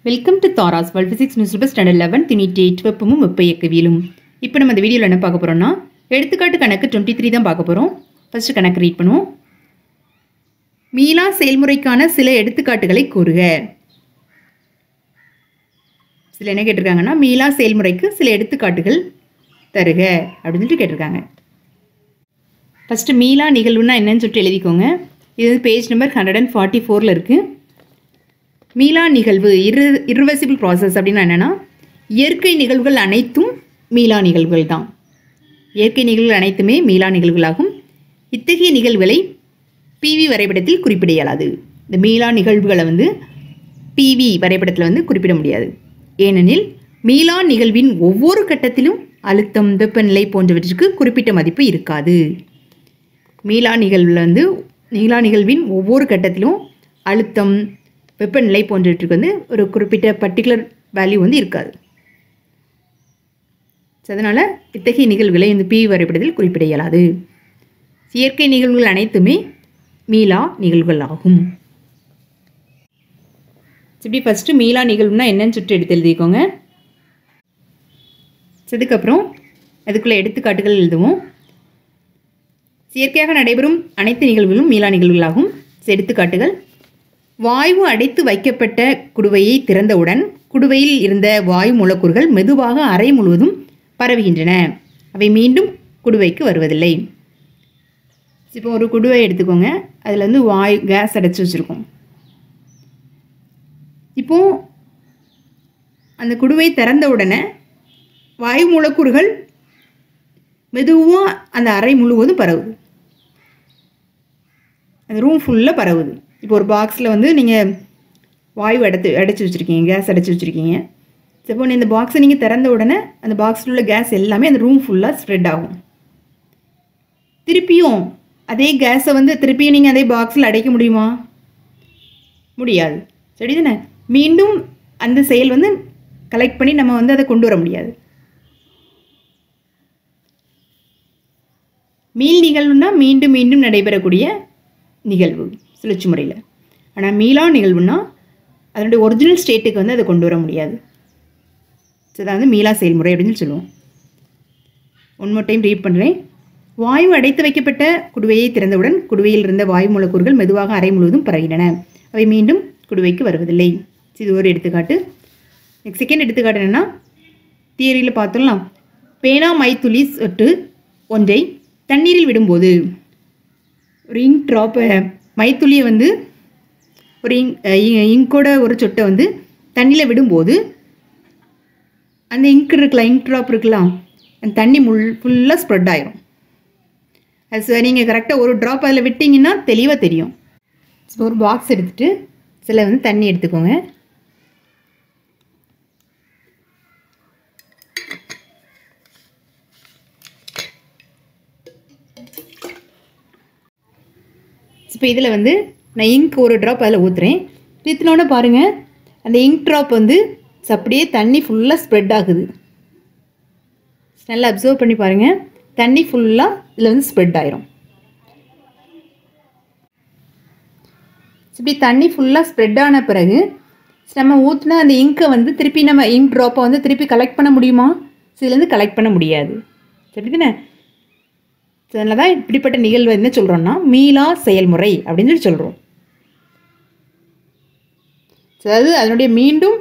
Welcome to Tara's world physics news paper standard 11 unit 8 வெப்பமும் வெப்ப இயக்கவியலும். இப்போ நம்ம இந்த வீடியோவில் என்ன பார்க்க போகிறோம்னா எடுத்துக்காட்டு கணக்கு 23 தான் பார்க்க போகிறோம். ஃபர்ஸ்ட் கணக்கு ரீட் பண்ணுவோம். மீளா செயல்முறைக்கான சில எடுத்துக்காட்டுகளை கூறுக. சில என்ன கேட்டிருக்காங்கன்னா மீளா செயல்முறைக்கு சில எடுத்துக்காட்டுகள் தருக அப்படின்னு சொல்லிட்டு கேட்டிருக்காங்க. ஃபஸ்ட்டு மீளா நிகழ்வுன்னா என்னன்னு சொல்லிட்டு எழுதிக்கோங்க. இது பேஜ் நம்பர் 144 இருக்குது. மீளா நிகழ்வு irreversible process அப்படின்னா என்னென்னா இயற்கை நிகழ்வுகள் அனைத்தும் மீளா நிகழ்வுகள் தான். இயற்கை நிகழ்வுகள் அனைத்துமே மீளா நிகழ்வுகளாகும். இத்தகைய நிகழ்வுகளை பிவி வரைபடத்தில் குறிப்பிட இயலாது. இந்த மீளா நிகழ்வுகளை பிவி வரைபடத்தில் குறிப்பிட முடியாது. ஏனெனில் மீளா நிகழ்வின் ஒவ்வொரு கட்டத்திலும் அழுத்தம், வெப்பநிலை போன்றவற்றிற்கு குறிப்பிட்ட மதிப்பு இருக்காது. மீளா நிகழ்வின் ஒவ்வொரு கட்டத்திலும் அழுத்தம், வெப்பநிலை போன்றவற்றுக்கு ஒரு குறிப்பிட்ட பர்டிகுலர் வேல்யூ இருக்காது. அதனால் இத்தகைய நிகழ்வுகளை பிவி வரைபடத்தில் குறிப்பிட இயலாது. இயற்கை நிகழ்வுகள் அனைத்துமே மீளா நிகழ்வுகள் ஆகும். இப்படி ஃபஸ்ட்டு மீளா நிகழ்வுனா என்னன்னு சொல்லிட்டு எடுத்து எழுதிக்கோங்க. அதுக்கப்புறம் அதுக்குள்ள எடுத்துக்காட்டுகள் எழுதுவோம். இயற்கையாக நடைபெறும் அனைத்து நிகழ்வுகளும் மீளா நிகழ்வுகளாகும். எடுத்துக்காட்டுகள்: வாயு அடைத்து வைக்கப்பட்ட குடுவையை திறந்தவுடன் குடுவையில் இருந்த வாயு மூலக்கூறுகள் மெதுவாக அறை முழுவதும் பரவுகின்றன. அவை மீண்டும் குடுவைக்கு வருவதில்லை. இப்போ ஒரு குடுவை எடுத்துக்கோங்க. அதில் வாயு கேஸ் அடைச்சி வச்சுருக்கோம். இப்போது அந்த குடுவை திறந்த உடனே வாயு மூலக்கூறுகள் மெதுவாக அந்த அறை முழுவதும் பரவுது. அந்த ரூம் ஃபுல்லாக பரவுது. இப்போ ஒரு பாக்ஸில் நீங்கள் வாயு அடைச்சி வச்சுருக்கீங்க, கேஸ் அடைச்சி வச்சுருக்கீங்க. இப்போ இந்த பாக்ஸை நீங்கள் திறந்த உடனே அந்த பாக்ஸில் உள்ள கேஸ் எல்லாமே அந்த ரூம் ஃபுல்லாக ஸ்ப்ரெட் ஆகும். திருப்பியும் அதே கேஸை திருப்பியும் நீங்கள் அதே பாக்ஸில் அடைக்க முடியுமா? முடியாது. சரி தானே? மீண்டும் அந்த செயல் கலெக்ட் பண்ணி நம்ம அதை கொண்டு வர முடியாது. மீள் நிகழ்வுன்னா மீண்டும் மீண்டும் நடைபெறக்கூடிய நிகழ்வு சுழற்சி முறையில். ஆனால் மீளா நிகழ்வுன்னா அதனுடைய ஒரிஜினல் ஸ்டேட்டுக்கு அதை கொண்டு வர முடியாது. ஸோ அதான் மீளா செயல்முறை அப்படின்னு சொல்லுவோம். ஒன் மோர் டைம் ரீட் பண்ணுறேன். வாயு அடைத்து வைக்கப்பட்ட குடுவையை திறந்தவுடன் குடுவையில் இருந்த வாயு மூலக்கூறுகள் மெதுவாக அறை முழுவதும் பரவின. அவை மீண்டும் குடுவைக்கு வருவதில்லை. இது ஒரு எடுத்துக்காட்டு. நெக்ஸ்ட் செகண்ட் எடுத்துக்காட்டு என்னென்னா, தியரியில் பார்த்தோம்னா பேனா மைத்துளி சொட்டு ஒன்றை தண்ணீரில் விடும்போது ஒரு இங்க் ட்ராப்பை மைத்துளியை ஒரு இங்கோட ஒரு சொட்டை தண்ணியில் விடும்போது அந்த இங்க் ட்ராப் இருக்கலாம், அந்த தண்ணி ஃபுல்லாக ஸ்ப்ரெட் ஆகிரும். அது நீங்கள் கரெக்டாக ஒரு ட்ராப் அதில் விட்டிங்கன்னா தெளிவாக தெரியும். ஸோ ஒரு பாக்ஸ் எடுத்துகிட்டு சில தண்ணி எடுத்துக்கோங்க. இப்போ இதில் நான் இங்க் ஒரு ட்ராப் அதில் ஊற்றுறேன். ஊற்றினோன்னு பாருங்கள், அந்த இங்க் ட்ராப் அப்படியே தண்ணி ஃபுல்லாக ஸ்ப்ரெட் ஆகுது. நல்லா அப்சர்வ் பண்ணி பாருங்கள், தண்ணி ஃபுல்லாக இதில் ஸ்ப்ரெட் ஆயிரும். இப்படி தண்ணி ஃபுல்லாக ஸ்ப்ரெட் ஆன பிறகு நம்ம ஊற்றின அந்த இங்கை திருப்பி நம்ம இங்க் ட்ராப்பை திருப்பி கலெக்ட் பண்ண முடியுமா? இதுலேருந்து கலெக்ட் பண்ண முடியாது. சரி தானே? அதனால தான் இப்படிப்பட்ட நிகழ்வு என்ன சொல்கிறோன்னா மீளா செயல்முறை அப்படின்னு சொல்கிறோம். அதாவது அதனுடைய மீண்டும்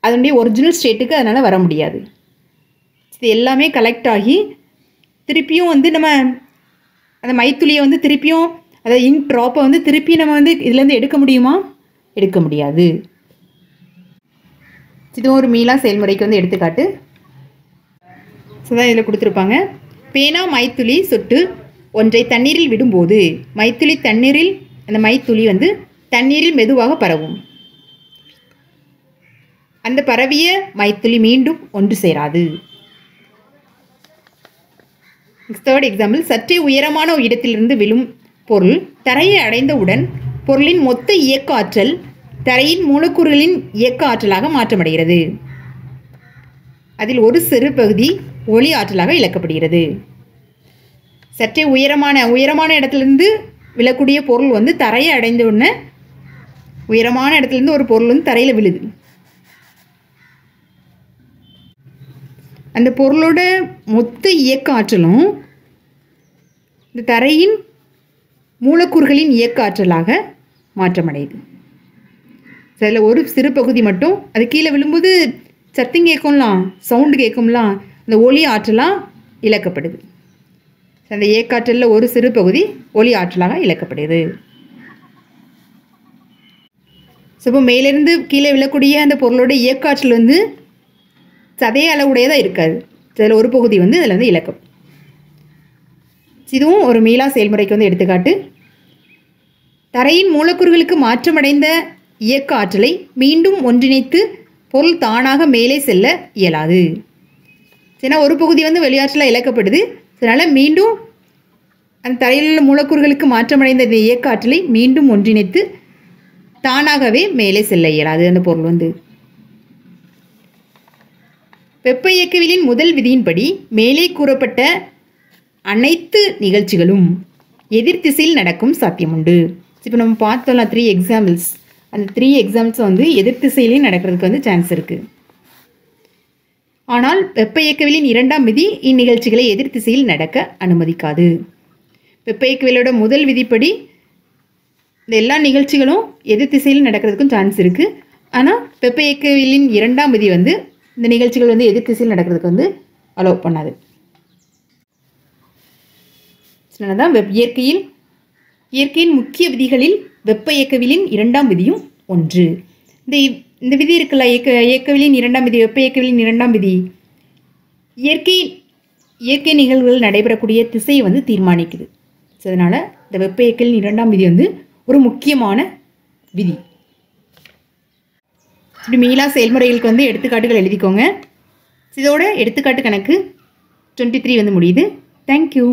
அதனுடைய ஒரிஜினல் ஸ்டேட்டுக்கு அதனால் வர முடியாது. இது எல்லாமே கலெக்ட் ஆகி திருப்பியும் நம்ம அந்த மைத்துளியை திருப்பியும் அதாவது இங்க் ட்ராப்பை திருப்பி நம்ம இதுலேருந்து எடுக்க முடியுமா? எடுக்க முடியாது. இது ஒரு மீளா செயல்முறைக்கு எடுத்துக்காட்டு. ஸோ தான் இதில் கொடுத்துருப்பாங்க. பேனா மைத்துளி சொட்டு ஒன்றை தண்ணீரில் விடும்போது அந்த மைத்துளி தண்ணீரில் மெதுவாக பரவும். அந்த பரவிய மைத்துளி மீண்டும் ஒன்று சேராது. தேர்ட் எக்ஸாம்பிள்: சற்றே உயரமான இடத்திலிருந்து விழும் பொருள் தரையை அடைந்தவுடன் பொருளின் மொத்த இயக்க ஆற்றல் தரையின் மூலக்கூறுகளின் இயக்க ஆற்றலாக மாற்றமடைகிறது. அதில் ஒரு சிறு பகுதி ஒளி ஆற்றலாக இழக்கப்படுகிறது. சற்றே உயரமான இடத்துலேருந்து விழக்கூடிய பொருள் தரையை அடைந்த உடனே உயரமான இடத்துலேருந்து ஒரு பொருள் தரையில் விழுது. அந்த பொருளோட மொத்த இயக்க ஆற்றலும் இந்த தரையின் மூலக்கூறுகளின் இயக்க ஆற்றலாக மாற்றமடையுது. அதில் ஒரு சிறு பகுதி மட்டும் அது கீழே விழும்போது சத்தம் கேட்கும்லாம், சவுண்டு கேட்கும்லாம், அந்த ஒளி ஆற்றலாக இழக்கப்படுது. அந்த இயக்காற்றலில் ஒரு சிறு பகுதி ஒளி ஆற்றலாக இழக்கப்படுது. ஸோ இப்போ மேலேருந்து கீழே விழக்கூடிய அந்த பொருளோட இயக்காற்றல் வந்து அதே அளவுடையதாக இருக்காது. அதில் ஒரு பகுதி வந்து அதில் வந்து இழக்கும். இதுவும் ஒரு மீளா செயல்முறைக்கு வந்து எடுத்துக்காட்டு. தரையின் மூலக்கூறுகளுக்கு மாற்றமடைந்த இயக்க ஆற்றலை மீண்டும் ஒன்றிணைத்து பொருள் தானாக மேலே செல்ல இயலாது. ஏன்னா ஒரு பகுதி வந்து வெளியாற்றலாக இழக்கப்படுது. அதனால் மீண்டும் அந்த தரையில் உள்ள மூலக்கூறுகளுக்கு மாற்றமடைந்த இந்த இயக்க ஆற்றலை மீண்டும் ஒன்றிணைத்து தானாகவே மேலே செல்ல இயலாது அந்த பொருள் வந்து. வெப்ப இயக்கவியலின் முதல் விதியின்படி மேலே கூறப்பட்ட அனைத்து நிகழ்ச்சிகளும் எதிர் திசையில் நடக்கும் சாத்தியமுண்டு. இப்போ நம்ம பார்த்தோம்ல 3 எக்ஸாம்பிள்ஸ், அந்த 3 எக்ஸாம்பிள்ஸ் வந்து எதிர் திசையிலேயே நடக்கிறதுக்கு வந்து சான்ஸ் இருக்குது. ஆனால் வெப்ப இயக்கவியலின் இரண்டாம் விதி இந்நிகழ்ச்சிகளை எதிர் திசையில் நடக்க அனுமதிக்காது. வெப்ப இயக்கவியலோட முதல் விதிப்படி இந்த எல்லா நிகழ்ச்சிகளும் எதிர் திசையில் நடக்கிறதுக்கும் சான்ஸ் இருக்குது. ஆனால் வெப்ப இயக்கவியலின் இரண்டாம் விதி வந்து இந்த நிகழ்ச்சிகள் வந்து எதிர் திசையில் நடக்கிறதுக்கு வந்து அலோவ் பண்ணாது. தான் இயற்கையின் முக்கிய விதிகளில் வெப்ப இயக்கவியலின் இரண்டாம் விதியும் ஒன்று. இந்த விதி இருக்குல்ல, இயக்கவியலின் இரண்டாம் விதி, வெப்ப இயக்கவியலின் இரண்டாம் விதி இயற்கை நிகழ்வுகள் நடைபெறக்கூடிய திசையை வந்து தீர்மானிக்குது. ஸோ அதனால் இந்த வெப்ப இயக்கவியலின் இரண்டாம் விதி வந்து ஒரு முக்கியமான விதி. இப்படி மீளா செயல்முறைகளுக்கு வந்து எடுத்துக்காட்டுகள் எழுதிக்கோங்க. இதோட எடுத்துக்காட்டு கணக்கு 23 வந்து முடியுது. தேங்க்யூ.